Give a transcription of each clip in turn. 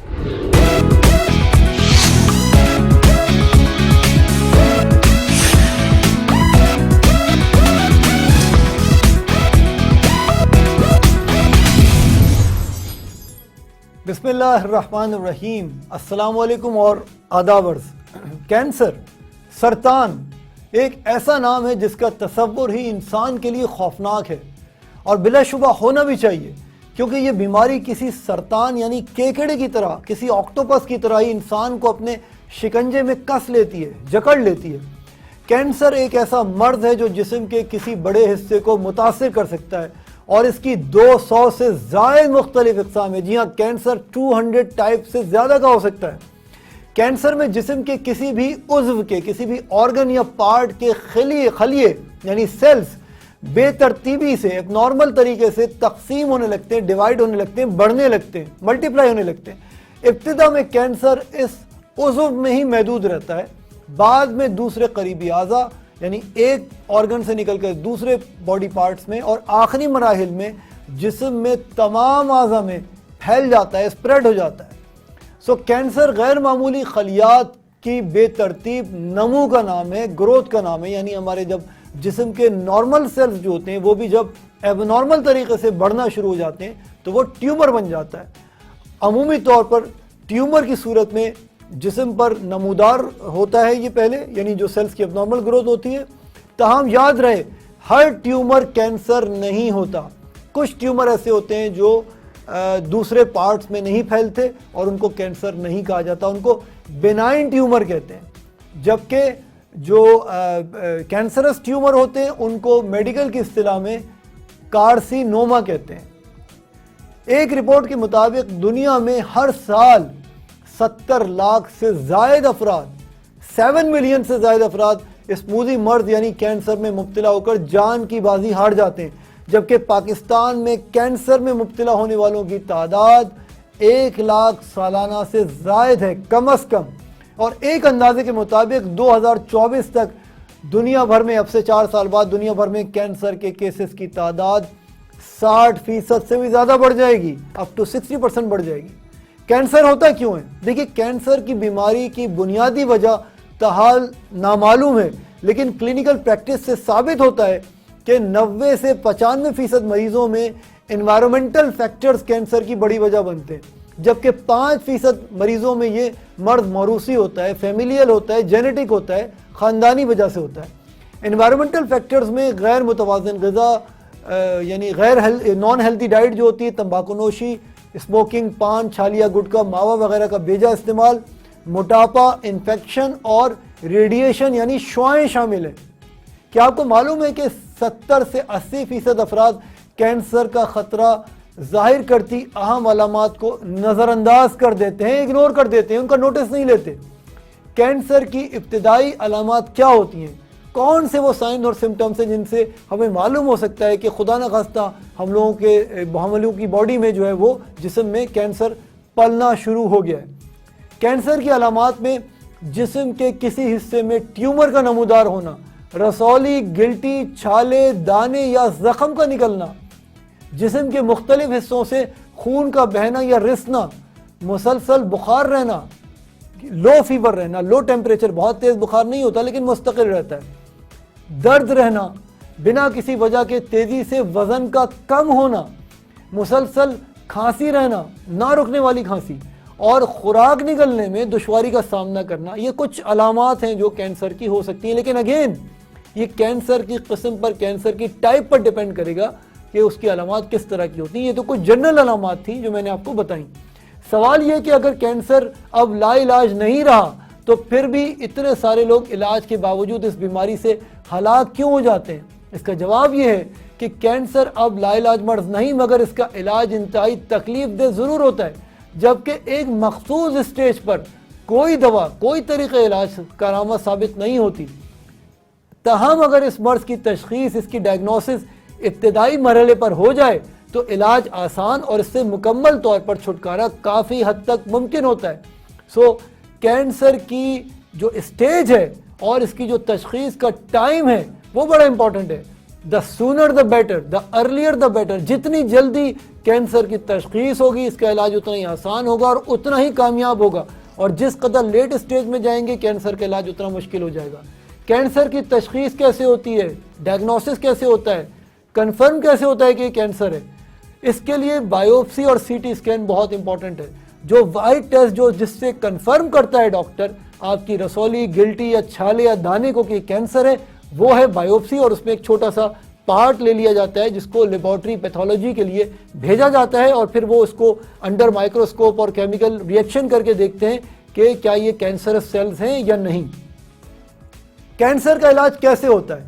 بسم اللہ الرحمن الرحیم، السلام علیکم اور آداب عرض۔ کینسر، سرطان ایک ایسا نام ہے جس کا تصور ہی انسان کے لیے خوفناک ہے، اور بلا شبہ ہونا بھی چاہیے، کیونکہ یہ بیماری کسی سرطان یعنی کیکڑے کی طرح، کسی آکٹوپس کی طرح ہی انسان کو اپنے شکنجے میں کس لیتی ہے، جکڑ لیتی ہے۔ کینسر ایک ایسا مرض ہے جو جسم کے کسی بڑے حصے کو متاثر کر سکتا ہے، اور اس کی 200 سے زائد مختلف اقسام ہیں۔ جی ہاں، کینسر 200 ٹائپ سے زیادہ کا ہو سکتا ہے۔ کینسر میں جسم کے کسی بھی عضو کے، کسی بھی آرگن یا پارٹ کے خلیے یعنی سیلز بے ترتیبی سے، ایک نارمل طریقے سے تقسیم ہونے لگتے ہیں، ڈیوائیڈ ہونے لگتے ہیں، بڑھنے لگتے ہیں، ملٹیپلائی ہونے لگتے ہیں۔ ابتدا میں کینسر اس عضو میں ہی محدود رہتا ہے، بعد میں دوسرے قریبی اعضاء یعنی ایک آرگن سے نکل کر دوسرے باڈی پارٹس میں، اور آخری مراحل میں جسم میں تمام اعضاء میں پھیل جاتا ہے، اسپریڈ ہو جاتا ہے۔ کینسر غیر معمولی خلیات کی بے ترتیب نمو کا نام ہے، گروتھ کا نام ہے، یعنی ہمارے جب جسم کے نارمل سیلز جو ہوتے ہیں وہ بھی جب ایب نارمل طریقے سے بڑھنا شروع ہو جاتے ہیں تو وہ ٹیومر بن جاتا ہے۔ عمومی طور پر ٹیومر کی صورت میں جسم پر نمودار ہوتا ہے یہ پہلے، یعنی جو سیلز کی اب نارمل گروتھ ہوتی ہے۔ تاہم یاد رہے، ہر ٹیومر کینسر نہیں ہوتا۔ کچھ ٹیومر ایسے ہوتے ہیں جو دوسرے پارٹس میں نہیں پھیلتے اور ان کو کینسر نہیں کہا جاتا، ان کو بینائن ٹیومر کہتے ہیں۔ جبکہ جو کینسرس ٹیومر ہوتے ہیں ان کو میڈیکل کی اصطلاح میں کارسینوما کہتے ہیں۔ ایک رپورٹ کے مطابق دنیا میں ہر سال 70 لاکھ سے زائد افراد، 7 ملین سے زائد افراد اس موذی مرض یعنی کینسر میں مبتلا ہو کر جان کی بازی ہار جاتے ہیں، جبکہ پاکستان میں کینسر میں مبتلا ہونے والوں کی تعداد 1 لاکھ سالانہ سے زائد ہے کم از کم، اور ایک اندازے کے مطابق 2024 تک دنیا بھر میں، اب سے 4 سال بعد دنیا بھر میں کینسر کے کیسز کی تعداد 60% سے بھی زیادہ بڑھ جائے گی، اپ ٹو 60% بڑھ جائے گی۔ کینسر ہوتا کیوں ہے؟ دیکھیے، کینسر کی بیماری کی بنیادی وجہ تاحال نامعلوم ہے، لیکن کلینکل پریکٹس سے ثابت ہوتا ہے کہ 90 سے 95% مریضوں میں انوائرمنٹل فیکٹرز کینسر کی بڑی وجہ بنتے ہیں، جبکہ 5% مریضوں میں یہ مرض موروثی ہوتا ہے، فیملیل ہوتا ہے، جینیٹک ہوتا ہے، خاندانی وجہ سے ہوتا ہے۔ انوائرمنٹل فیکٹرز میں غیر متوازن غذا یعنی نان ہیلتھی ڈائٹ جو ہوتی ہے، تمباکو نوشی، اسموکنگ، پان، چھالیا، گٹکا، ماوا وغیرہ کا بیجا استعمال، موٹاپا، انفیکشن اور ریڈیشن یعنی شعاعیں شامل ہیں۔ کیا آپ کو معلوم ہے کہ 70 سے 80% افراد کینسر کا خطرہ ظاہر کرتی اہم علامات کو نظر انداز کر دیتے ہیں، اگنور کر دیتے ہیں، ان کا نوٹس نہیں لیتے؟ کینسر کی ابتدائی علامات کیا ہوتی ہیں؟ کون سے وہ سائن اور سمٹمس ہیں جن سے ہمیں معلوم ہو سکتا ہے کہ خدا نخواستہ ہم لوگوں کی باڈی میں جو ہے وہ جسم میں کینسر پلنا شروع ہو گیا ہے؟ کینسر کی علامات میں جسم کے کسی حصے میں ٹیومر کا نمودار ہونا، رسولی، گلٹی، چھالے، دانے یا زخم کا نکلنا، جسم کے مختلف حصوں سے خون کا بہنا یا رسنا، مسلسل بخار رہنا، لو فیور رہنا، لو ٹیمپریچر، بہت تیز بخار نہیں ہوتا لیکن مستقل رہتا ہے، درد رہنا، بنا کسی وجہ کے تیزی سے وزن کا کم ہونا، مسلسل کھانسی رہنا، نہ رکنے والی کھانسی، اور خوراک نگلنے میں دشواری کا سامنا کرنا، یہ کچھ علامات ہیں جو کینسر کی ہو سکتی ہیں۔ لیکن اگین یہ کینسر کی قسم پر، کینسر کی ٹائپ پر ڈیپینڈ کرے گا کہ اس کی علامات کس طرح کی ہوتی ہیں۔ یہ تو کچھ جنرل علامات تھیں جو میں نے آپ کو بتائیں۔ سوال یہ کہ اگر کینسر اب لا علاج نہیں رہا تو پھر بھی اتنے سارے لوگ علاج کے باوجود اس بیماری سے ہلاک کیوں ہو جاتے ہیں؟ اس کا جواب یہ ہے کہ کینسر اب لا علاج مرض نہیں، مگر اس کا علاج انتہائی تکلیف دہ ضرور ہوتا ہے، جبکہ ایک مخصوص اسٹیج پر کوئی دوا، کوئی طریقہ علاج کارآمد ثابت نہیں ہوتی۔ تاہم اگر اس مرض کی تشخیص، اس کی ڈائگنوسس ابتدائی مرحلے پر ہو جائے تو علاج آسان اور اس سے مکمل طور پر چھٹکارا کافی حد تک ممکن ہوتا ہے۔ کینسر کی جو اسٹیج ہے اور اس کی جو تشخیص کا ٹائم ہے وہ بڑا امپورٹنٹ ہے۔ The sooner the better, the earlier the better. جتنی جلدی کینسر کی تشخیص ہوگی اس کا علاج اتنا ہی آسان ہوگا اور اتنا ہی کامیاب ہوگا، اور جس قدر لیٹ اسٹیج میں جائیں گے کینسر کا علاج اتنا مشکل ہو جائے گا. کینسر کی تشخیص کیسے ہوتی ہے، ڈائگنوسس کیسے ہوتا ہے، کنفرم کیسے ہوتا ہے کہ یہ کینسر ہے؟ اس کے لیے بایوپسی اور سی ٹی اسکین بہت امپورٹنٹ ہے. جو وائٹ ٹیسٹ جس سے کنفرم کرتا ہے ڈاکٹر آپ کی رسولی، گلٹی یا چھالے یا دانے کو کہ کینسر ہے، وہ ہے بایوپسی. اور اس میں ایک چھوٹا سا پارٹ لے لیا جاتا ہے جس کو لیبارٹری پیتھولوجی کے لیے بھیجا جاتا ہے، اور پھر وہ اس کو انڈر مائکروسکوپ اور کیمیکل ریئیکشن کر کے دیکھتے ہیں کہ کیا یہ کینسرس سیلز ہیں یا نہیں. کینسر کا علاج کیسے ہوتا ہے؟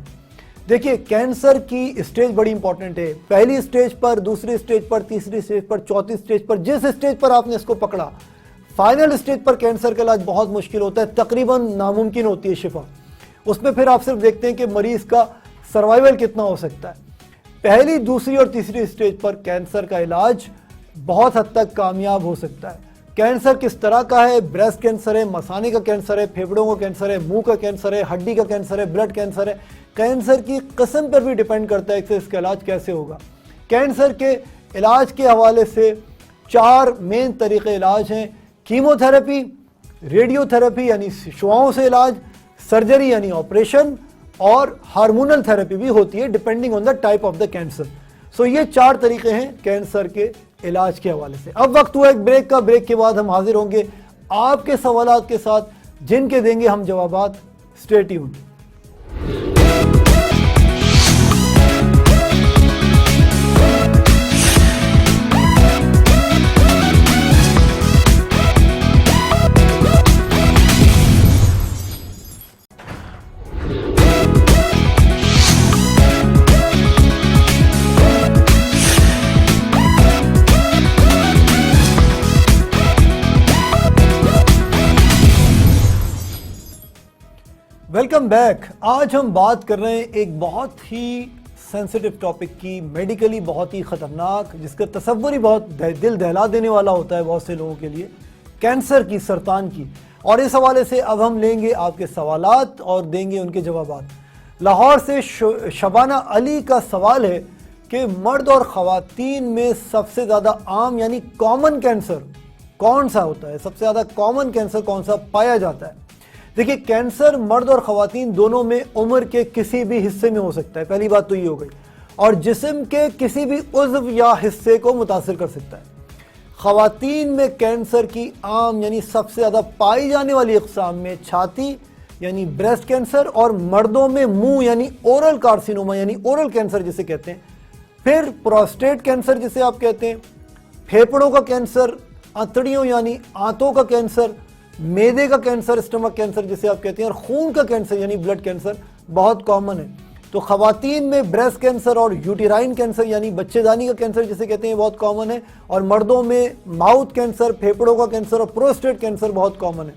دیکھیے، کینسر کی اسٹیج بڑی امپورٹنٹ ہے. پہلی اسٹیج پر، دوسری اسٹیج پر، تیسری اسٹیج پر، چوتھی اسٹیج پر، جس اسٹیج پر آپ نے اس کو پکڑا، فائنل اسٹیج پر کینسر کا علاج بہت مشکل ہوتا ہے، تقریباً ناممکن ہوتی ہے شفا. اس میں پھر آپ صرف دیکھتے ہیں کہ مریض کا سروائیول کتنا ہو سکتا ہے. پہلی، دوسری اور تیسری اسٹیج پر کینسر کا علاج بہت حد تک کامیاب ہو سکتا ہے. کینسر کس طرح کا ہے؟ بریسٹ کینسر ہے، مثانے کا کینسر ہے، پھیپھڑوں کا کینسر ہے، منہ کا کینسر ہے، ہڈی کا کینسر ہے، بلڈ کینسر ہے. کینسر کی قسم پر بھی ڈیپینڈ کرتا ہے کہ اس کا علاج کیسے ہوگا. کینسر کے علاج کے حوالے سے 4 مین طریقے علاج ہیں: کیمو تھراپی، ریڈیو تھراپی یعنی شعاؤں سے علاج، سرجری یعنی آپریشن، اور ہارمونل تھراپی بھی ہوتی ہے depending on the type of the cancer. So یہ 4 طریقے ہیں کینسر کے علاج کے حوالے سے. اب وقت ہوا ایک بریک کا. بریک کے بعد ہم حاضر ہوں گے آپ کے سوالات کے ساتھ جن کے دیں گے ہم جوابات. Stay tuned. Welcome back. آج ہم بات کر رہے ہیں ایک بہت ہی سینسٹیو ٹاپک کی، میڈیکلی بہت ہی خطرناک، جس کا تصور ہی بہت دل دہلا دینے والا ہوتا ہے بہت سے لوگوں کے لیے، کینسر کی، سرطان کی. اور اس حوالے سے اب ہم لیں گے آپ کے سوالات اور دیں گے ان کے جوابات. لاہور سے شبانہ علی کا سوال ہے کہ مرد اور خواتین میں سب سے زیادہ عام یعنی کامن کینسر کون سا ہوتا ہے؟ سب سے زیادہ کامن کینسر کون سا پایا جاتا ہے؟ دیکھیے، کینسر مرد اور خواتین دونوں میں عمر کے کسی بھی حصے میں ہو سکتا ہے، پہلی بات تو یہ ہو گئی، اور جسم کے کسی بھی عضو یا حصے کو متاثر کر سکتا ہے. خواتین میں کینسر کی عام یعنی سب سے زیادہ پائی جانے والی اقسام میں چھاتی یعنی بریسٹ کینسر، اور مردوں میں منہ یعنی اورل کارسینوما یعنی اورل کینسر جسے کہتے ہیں، پھر پروسٹیٹ کینسر جسے آپ کہتے ہیں، پھیپھڑوں کا کینسر، آنتڑیوں یعنی آنتوں کا کینسر، میدے کا کینسر، اسٹمک کینسر جسے آپ کہتے ہیں، اور خون کا کینسر یعنی بلڈ کینسر بہت کامن ہے. تو خواتین میں بریسٹ کینسر اور یوٹیرائن کینسر یعنی بچے دانی کا کینسر جسے کہتے ہیں بہت کامن ہے، اور مردوں میں ماؤتھ کینسر، پھیپھڑوں کا کینسر اور پروسٹیٹ کینسر بہت کامن ہے.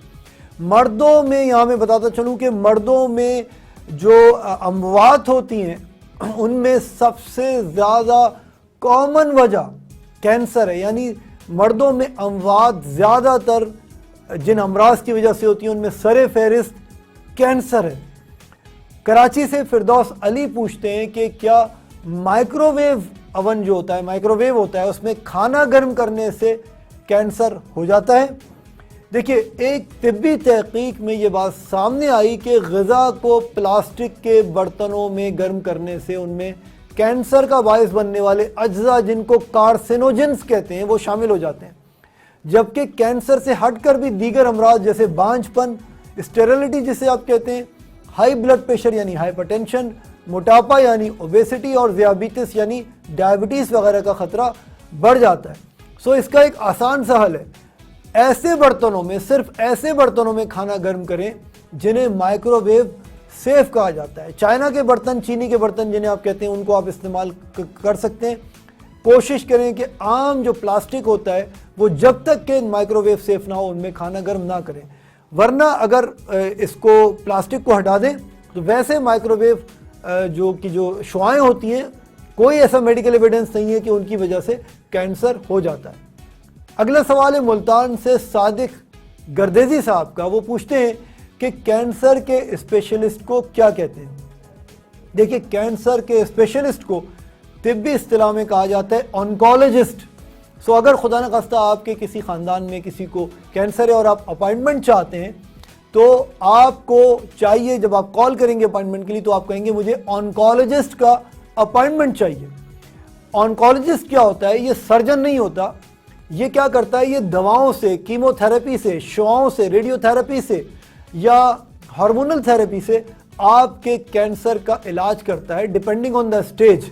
مردوں میں یہاں میں بتاتا چلوں کہ مردوں میں جو اموات ہوتی ہیں ان میں سب سے زیادہ کامن وجہ کینسر ہے. یعنی مردوں میں اموات زیادہ تر جن امراض کی وجہ سے ہوتی ہیں ان میں سر فہرست کینسر ہے. کراچی سے فردوس علی پوچھتے ہیں کہ کیا مائکرو ویو اوون جو ہوتا ہے، مائکرو ویو ہوتا ہے، اس میں کھانا گرم کرنے سے کینسر ہو جاتا ہے؟ دیکھیے، ایک طبی تحقیق میں یہ بات سامنے آئی کہ غذا کو پلاسٹک کے برتنوں میں گرم کرنے سے ان میں کینسر کا باعث بننے والے اجزاء جن کو کارسینوجنز کہتے ہیں وہ شامل ہو جاتے ہیں، جبکہ کینسر سے ہٹ کر بھی دیگر امراض جیسے بانجھ پن، اسٹیرلٹی جسے آپ کہتے ہیں، ہائی بلڈ پریشر یعنی ہائپر ٹینشن، موٹاپا یعنی اوبیسٹی اور ذیابیطس یعنی ڈائبٹیز وغیرہ کا خطرہ بڑھ جاتا ہے. سو اس کا ایک آسان سا حل ہے، ایسے برتنوں میں، صرف ایسے برتنوں میں کھانا گرم کریں جنہیں مائکرو ویو سیف کہا جاتا ہے. چائنا کے برتن، چینی کے برتن جنہیں آپ کہتے ہیں، ان کو آپ استعمال کر سکتے ہیں. کوشش کریں کہ عام جو پلاسٹک ہوتا ہے وہ جب تک کہ مائکرو ویو سیف نہ ہو ان میں کھانا گرم نہ کریں، ورنہ اگر اس کو پلاسٹک کو ہٹا دیں تو ویسے مائکرو ویو جو شعاعیں ہوتی ہیں، کوئی ایسا میڈیکل ایویڈنس نہیں ہے کہ ان کی وجہ سے کینسر ہو جاتا ہے. اگلا سوال ہے ملتان سے صادق گردیزی صاحب کا. وہ پوچھتے ہیں کہ کینسر کے اسپیشلسٹ کو کیا کہتے ہیں؟ دیکھیے کینسر کے اسپیشلسٹ کو طبی اصطلاح میں کہا جاتا ہے آنکولوجسٹ. سو اگر خدا نخواستہ آپ کے کسی خاندان میں کسی کو کینسر ہے اور آپ اپائنٹمنٹ چاہتے ہیں تو آپ کو چاہیے جب آپ کال کریں گے اپائنٹمنٹ کے لیے تو آپ کہیں گے مجھے آنکولوجسٹ کا اپائنٹمنٹ چاہیے. آنکولوجسٹ کیا ہوتا ہے؟ یہ سرجن نہیں ہوتا. یہ کیا کرتا ہے؟ یہ دواؤں سے، کیمو تھراپی سے، شعاؤں سے، ریڈیو تھراپی سے یا ہارمونل تھراپی سے آپ کے کینسر کا علاج کرتا ہے ڈپینڈنگ آن دا اسٹیج.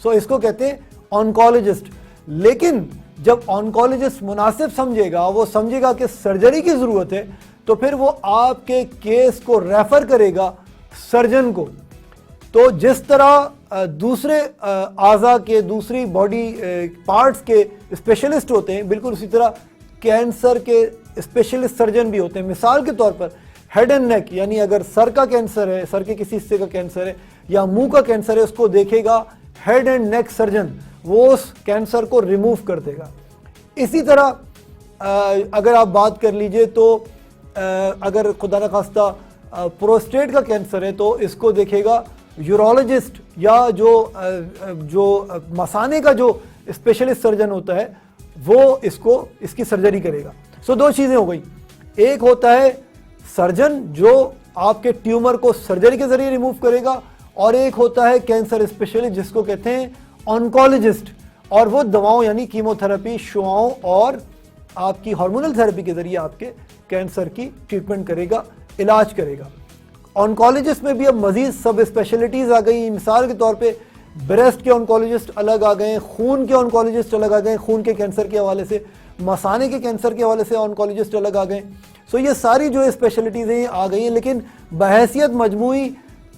سو اس کو کہتے ہیں آنکولوجسٹ. لیکن جب آنکولوجسٹ مناسب سمجھے گا، وہ سمجھے گا کہ سرجری کی ضرورت ہے تو پھر وہ آپ کے کیس کو ریفر کرے گا سرجن کو. تو جس طرح دوسرے اعضاء کے، دوسری باڈی پارٹس کے اسپیشلسٹ ہوتے ہیں، بالکل اسی طرح کینسر کے اسپیشلسٹ سرجن بھی ہوتے ہیں. مثال کے طور پر ہیڈ اینڈ نیک، یعنی اگر سر کا کینسر ہے، سر کے کسی حصے کا کینسر ہے یا منہ کا کینسر ہے، اس کو دیکھے گا ہیڈ اینڈ نیک سرجن، وہ اس کینسر کو ریموو کر دے گا. اسی طرح اگر آپ بات کر لیجئے تو اگر خدا نخواستہ پروسٹیٹ کا کینسر ہے تو اس کو دیکھے گا یورولوجسٹ یا جو مثانے کا جو اسپیشلسٹ سرجن ہوتا ہے وہ اس کی سرجری کرے گا. سو دو چیزیں ہو گئی. ایک ہوتا ہے سرجن جو آپ کے ٹیومر کو سرجری کے ذریعے ریموو کرے گا، اور ایک ہوتا ہے کینسر اسپیشلسٹ جس کو کہتے ہیں آنکولوجسٹ، اور وہ دواؤں یعنی کیمو تھراپی، شعاؤں اور آپ کی ہارمونل تھراپی کے ذریعے آپ کے کینسر کی ٹریٹمنٹ کرے گا، علاج کرے گا. آنکولوجسٹ میں بھی اب مزید سب اسپیشلٹیز آ گئی. مثال کے طور پہ بریسٹ کے آنکولوجسٹ الگ آ گئے، خون کے آنکولوجسٹ الگ آ گئے، خون کے کینسر کے حوالے سے، مثانے کے کینسر کے حوالے سے آنکولوجسٹ الگ آ گئے. سو یہ ساری جو اسپیشلٹیز ہیں آ گئی ہیں، لیکن بحیثیت مجموعی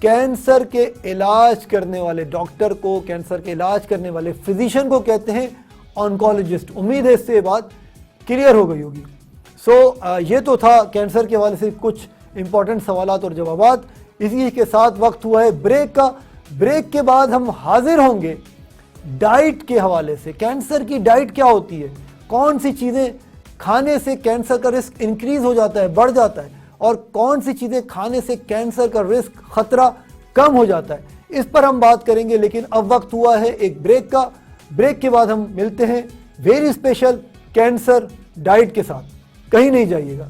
کینسر کے علاج کرنے والے ڈاکٹر کو، کینسر کے علاج کرنے والے فزیشین کو کہتے ہیں آنکولوجسٹ. امید ہے اس سے یہ بات کلیئر ہو گئی ہوگی. سو یہ تو تھا کینسر کے حوالے سے کچھ امپورٹنٹ سوالات اور جوابات. اسی کے ساتھ وقت ہوا ہے بریک کا. بریک کے بعد ہم حاضر ہوں گے ڈائٹ کے حوالے سے. کینسر کی ڈائٹ کیا ہوتی ہے، کون سی چیزیں کھانے سے کینسر کا رسک انکریز ہو جاتا ہے، بڑھ جاتا ہے، اور کون سی چیزیں کھانے سے کینسر کا رسک، خطرہ کم ہو جاتا ہے، اس پر ہم بات کریں گے. لیکن اب وقت ہوا ہے ایک بریک کا. بریک کے بعد ہم ملتے ہیں ویری اسپیشل کینسر ڈائٹ کے ساتھ. کہیں نہیں جائیے گا.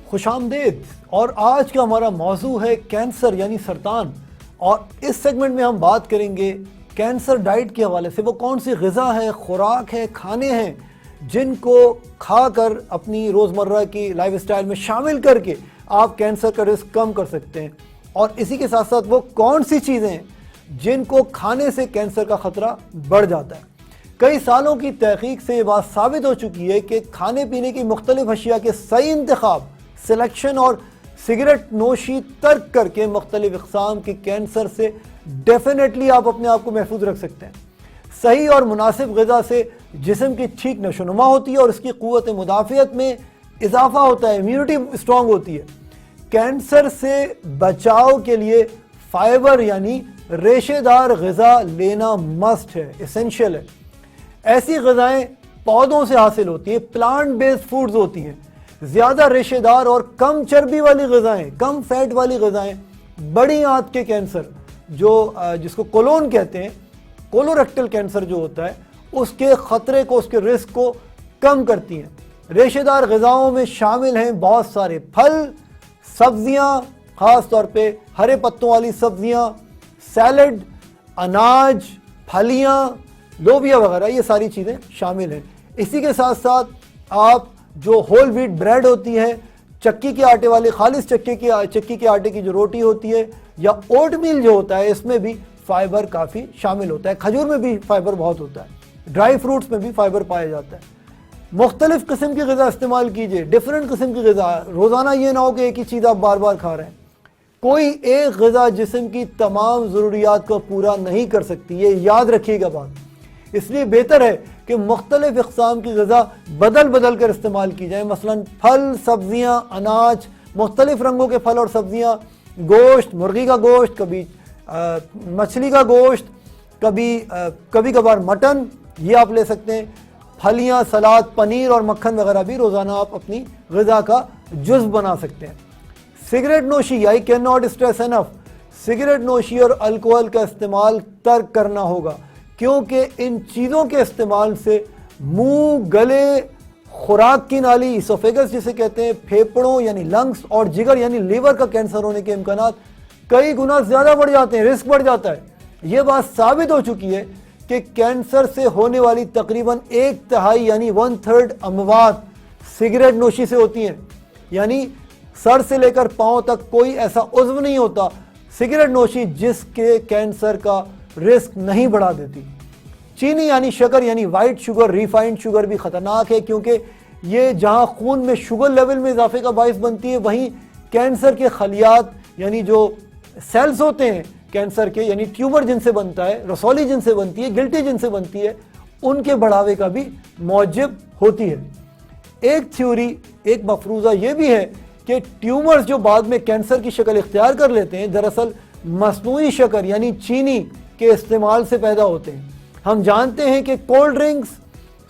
خوش آمدید. اور آج کا ہمارا موضوع ہے کینسر یعنی سرطان، اور اس سیگمنٹ میں ہم بات کریں گے کینسر ڈائٹ کے حوالے سے. وہ کون سی غذا ہے، خوراک ہے، کھانے ہیں جن کو کھا کر اپنی روزمرہ کی لائف اسٹائل میں شامل کر کے آپ کینسر کا رسک کم کر سکتے ہیں، اور اسی کے ساتھ ساتھ وہ کون سی چیزیں ہیں جن کو کھانے سے کینسر کا خطرہ بڑھ جاتا ہے. کئی سالوں کی تحقیق سے یہ بات ثابت ہو چکی ہے کہ کھانے پینے کی مختلف اشیاء کے صحیح انتخاب، سلیکشن اور سگریٹ نوشی ترک کر کے مختلف اقسام کے کینسر سے ڈیفینیٹلی آپ اپنے آپ کو محفوظ رکھ سکتے ہیں. صحیح اور مناسب غذا سے جسم کی ٹھیک نشو و نما ہوتی ہے اور اس کی قوت مدافعت میں اضافہ ہوتا ہے، امیونٹی اسٹرانگ ہوتی ہے. کینسر سے بچاؤ کے لیے فائبر یعنی ریشے دار غذا لینا مسٹ ہے، اسینشیل ہے. ایسی غذائیں پودوں سے حاصل ہوتی ہیں، پلانٹ بیسڈ فوڈز ہوتی ہیں. زیادہ ریشے دار اور کم چربی والی غذائیں، کم فیٹ والی غذائیں بڑی آنت کے کینسر جس کو کولون کہتے ہیں، کولوریکٹل کینسر جو ہوتا ہے، اس کے خطرے کو، اس کے رسک کو کم کرتی ہیں. ریشے دار غذاؤں میں شامل ہیں بہت سارے پھل، سبزیاں، خاص طور پہ ہرے پتوں والی سبزیاں، سیلڈ، اناج، پھلیاں، لوبیا وغیرہ، یہ ساری چیزیں شامل ہیں. اسی کے ساتھ ساتھ آپ جو ہول ویٹ بریڈ ہوتی ہے، چکی کے آٹے والی، خالص چکی کے آٹے کی جو روٹی ہوتی ہے، یا اوٹ میل جو ہوتا ہے، اس میں بھی فائبر کافی شامل ہوتا ہے. کھجور میں بھی فائبر بہت ہوتا ہے. ڈرائی فروٹس میں بھی فائبر پایا جاتا ہے. مختلف قسم کی غذا استعمال کیجئے، ڈیفرنٹ قسم کی غذا. روزانہ یہ نہ ہو کہ ایک ہی چیز آپ بار بار کھا رہے ہیں. کوئی ایک غذا جسم کی تمام ضروریات کو پورا نہیں کر سکتی، یہ یاد رکھیے گا بات۔ اس لیے بہتر ہے کہ مختلف اقسام کی غذا بدل بدل کر استعمال کی جائیں، مثلا پھل، سبزیاں، اناج، مختلف رنگوں کے پھل اور سبزیاں، گوشت، مرغی کا گوشت، کبھی مچھلی کا گوشت، کبھی کبھار مٹن، یہ آپ لے سکتے ہیں۔ پھلیاں، سلاد، پنیر اور مکھن وغیرہ بھی روزانہ آپ اپنی غذا کا جز بنا سکتے ہیں۔ سگریٹ نوشی، I can not stress enough, cigarette نوشی اور الکوہل کا استعمال ترک کرنا ہوگا، کیونکہ ان چیزوں کے استعمال سے منہ، گلے، خوراک کی نالی، اسوفیگس جسے کہتے ہیں، پھیپھڑوں یعنی لنگس اور جگر یعنی لیور کا کینسر ہونے کے امکانات کئی گنا زیادہ بڑھ جاتے ہیں، رسک بڑھ جاتا ہے۔ یہ بات ثابت ہو چکی ہے کہ کینسر سے ہونے والی تقریباً 1/3 یعنی 1/3 اموات سگریٹ نوشی سے ہوتی ہیں، یعنی سر سے لے کر پاؤں تک کوئی ایسا عضو نہیں ہوتا سگریٹ نوشی جس کے کینسر کا رسک نہیں بڑھا دیتی۔ چینی یعنی شکر یعنی وائٹ شوگر، ریفائنڈ شوگر بھی خطرناک ہے، کیونکہ یہ جہاں خون میں شوگر لیول میں اضافے کا باعث بنتی ہے، وہیں کینسر کے خلیات یعنی جو سیلز ہوتے ہیں کینسر کے، یعنی ٹیومر جن سے بنتا ہے، رسولی جن سے بنتی ہے، گلٹی جن سے بنتی ہے، ان کے بڑھاوے کا بھی موجب ہوتی ہے۔ ایک تھیوری، ایک مفروضہ یہ بھی ہے کہ ٹیومرز جو بعد میں کینسر کی شکل اختیار کر لیتے ہیں، دراصل مصنوعی شکر یعنی چینی کے استعمال سے پیدا ہوتے ہیں۔ ہم جانتے ہیں کہ cold drinks,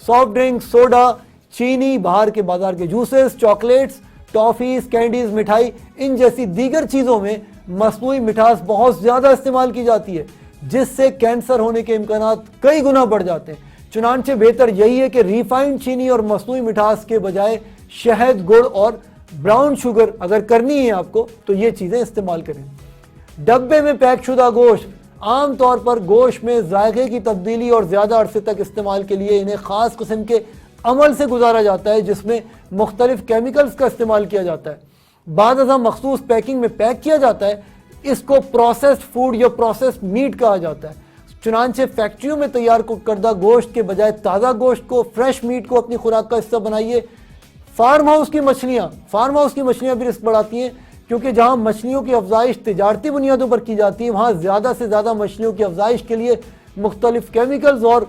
soft drinks, soda, چینی، باہر کے بازار کے جوسز، چاکلیٹس، ٹافیز، کینڈیز، مٹھائی، ان جیسی دیگر چیزوں میں مصنوعی مٹھاس بہت زیادہ استعمال کی جاتی ہے، جس سے کینسر ہونے کے امکانات کئی گنا بڑھ جاتے ہیں۔ چنانچہ بہتر یہی ہے کہ ریفائنڈ چینی اور مصنوعی مٹھاس کے بجائے شہد، گڑ اور براؤن شوگر اگر کرنی ہے آپ کو تو یہ چیزیں استعمال کریں۔ ڈبے میں پیک شدہ گوشت، عام طور پر گوشت میں ذائقے کی تبدیلی اور زیادہ عرصے تک استعمال کے لیے انہیں خاص قسم کے عمل سے گزارا جاتا ہے، جس میں مختلف کیمیکلز کا استعمال کیا جاتا ہے۔ بعض ازاں مخصوص پیکنگ میں پیک کیا جاتا ہے، اس کو پروسیسڈ فوڈ یا پروسیسڈ میٹ کہا جاتا ہے۔ چنانچہ فیکٹریوں میں تیار کردہ گوشت کے بجائے تازہ گوشت کو، فریش میٹ کو اپنی خوراک کا حصہ بنائیے۔ فارم ہاؤس کی مچھلیاں بھی رسک بڑھاتی ہیں، کیونکہ جہاں مچھلیوں کی افزائش تجارتی بنیادوں پر کی جاتی ہے، وہاں زیادہ سے زیادہ مچھلیوں کی افزائش کے لیے مختلف کیمیکلز اور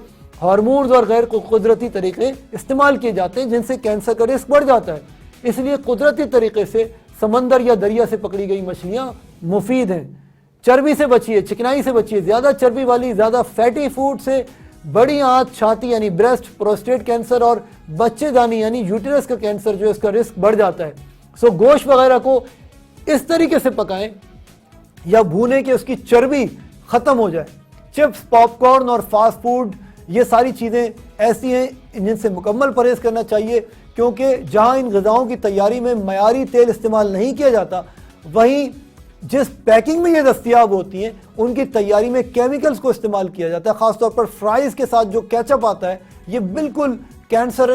ہارمونز اور غیر قدرتی طریقے استعمال کیے جاتے ہیں، جن سے کینسر کا رسک بڑھ جاتا ہے۔ اس لیے قدرتی طریقے سے سمندر یا دریا سے پکڑی گئی مچھلیاں مفید ہیں۔ چربی سے بچیے، چکنائی سے بچیے، زیادہ چربی والی، زیادہ فیٹی فوڈ سے بڑی آنت، چھاتی یعنی بریسٹ، پروسٹیٹ کینسر اور بچے دانی یعنی یوٹرس کا کینسر جو اس کا رسک بڑھ جاتا ہے۔ سو گوشت وغیرہ کو اس طریقے سے پکائیں یا بھونیں کہ اس کی چربی ختم ہو جائے۔ چپس، پاپ کارن اور فاسٹ فوڈ، یہ ساری چیزیں ایسی ہیں جن سے مکمل پرہیز کرنا چاہیے، کیونکہ جہاں ان غذاؤں کی تیاری میں معیاری تیل استعمال نہیں کیا جاتا، وہیں جس پیکنگ میں یہ دستیاب ہوتی ہیں ان کی تیاری میں کیمیکلز کو استعمال کیا جاتا ہے۔ خاص طور پر فرائز کے ساتھ جو کیچپ آتا ہے، یہ بالکل کینسر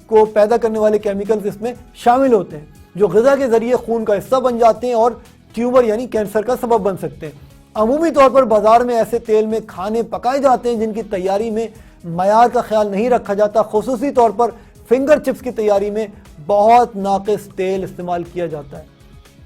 کو پیدا کرنے والے کیمیکلز اس میں شامل ہوتے ہیں، جو غذا کے ذریعے خون کا حصہ بن جاتے ہیں اور ٹیومر یعنی کینسر کا سبب بن سکتے ہیں۔ عمومی طور پر بازار میں ایسے تیل میں کھانے پکائے جاتے ہیں جن کی تیاری میں معیار کا خیال نہیں رکھا جاتا، خصوصی طور پر فنگر چپس کی تیاری میں بہت ناقص تیل استعمال کیا جاتا ہے۔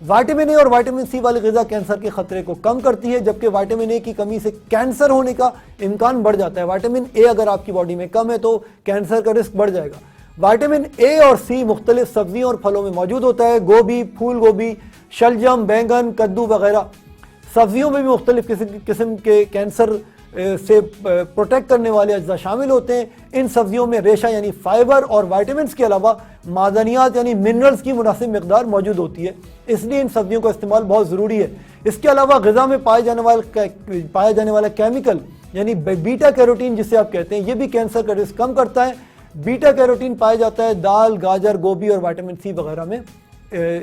وائٹامن اے اور وائٹامن سی والی غذا کینسر کے خطرے کو کم کرتی ہے، جبکہ وائٹامن اے کی کمی سے کینسر ہونے کا امکان بڑھ جاتا ہے۔ وائٹامن اے اگر آپ کی باڈی میں کم ہے تو کینسر کا رسک بڑھ جائے گا۔ وائٹامن اے اور سی مختلف سبزیوں اور پھلوں میں موجود ہوتا ہے، گوبھی، پھول گوبھی، شلجم، بینگن، کدو وغیرہ۔ سبزیوں میں بھی مختلف قسم کے کینسر سے پروٹیکٹ کرنے والے اجزاء شامل ہوتے ہیں۔ ان سبزیوں میں ریشہ یعنی فائبر اور وائٹامنس کے علاوہ معدنیات یعنی منرلز کی مناسب مقدار موجود ہوتی ہے، اس لیے ان سبزیوں کا استعمال بہت ضروری ہے۔ اس کے علاوہ غذا میں پایا جانے والا کیمیکل یعنی بیٹا کیروٹین جسے آپ کہتے ہیں، یہ بھی کینسر کا رسک کم کرتا ہے۔ بیٹا کیروٹین پایا جاتا ہے دال، گاجر، گوبھی اور وائٹامن سی وغیرہ میں،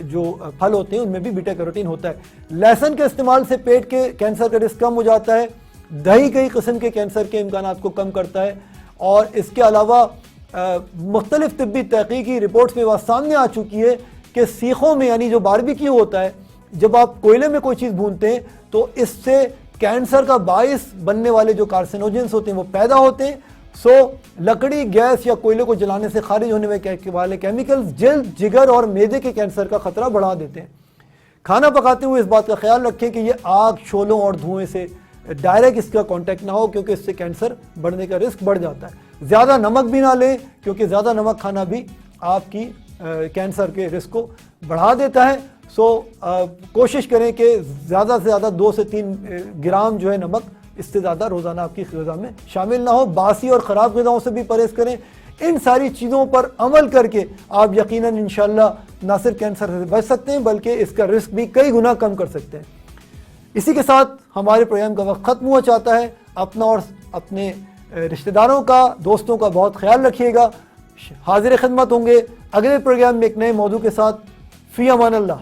جو پھل ہوتے ہیں ان میں بھی بیٹا کیروٹین ہوتا ہے۔ لہسن کے استعمال سے پیٹ کے کینسر کا رسک کم ہو جاتا ہے۔ دہی کئی قسم کے کینسر کے امکانات کو کم کرتا ہے، اور اس کے علاوہ مختلف طبی تحقیقی رپورٹس میں بات سامنے آ چکی ہے کہ سیخوں میں یعنی جو باربیکیو ہوتا ہے، جب آپ کوئلے میں کوئی چیز بھونتے ہیں تو اس سے کینسر کا باعث بننے والے جو کارسینوجنس ہوتے ہیں وہ پیدا ہوتے ہیں۔ سو لکڑی، گیس یا کوئلے کو جلانے سے خارج ہونے والے کیمیکلز جلد، جگر اور معدے کے کینسر کا خطرہ بڑھا دیتے ہیں۔ کھانا پکاتے ہوئے اس بات کا خیال رکھیں کہ یہ آگ، شعلوں اور دھوئیں سے ڈائریکٹ اس کا کانٹیکٹ نہ ہو، کیونکہ اس سے کینسر بڑھنے کا رسک بڑھ جاتا ہے۔ زیادہ نمک بھی نہ لیں، کیونکہ زیادہ نمک کھانا بھی آپ کی کینسر کے رسک کو بڑھا دیتا ہے۔ کوشش کریں کہ زیادہ سے زیادہ 2 سے 3 گرام جو ہے نمک اس سے زیادہ روزانہ آپ کی غذا میں شامل نہ ہو۔ باسی اور خراب غذاؤں سے بھی پرہیز کریں۔ ان ساری چیزوں پر عمل کر کے آپ یقیناً انشاءاللہ نہ صرف کینسر سے بچ سکتے ہیں بلکہ اس کا رسک بھی کئی گنا کم کر سکتے ہیں۔ اسی کے ساتھ ہمارے پروگرام کا وقت ختم ہوا چاہتا ہے۔ اپنا اور اپنے رشتہ داروں کا، دوستوں کا بہت خیال رکھیے گا۔ حاضر خدمت ہوں گے اگلے پروگرام میں ایک نئے موضوع کے ساتھ۔ فی امان اللہ۔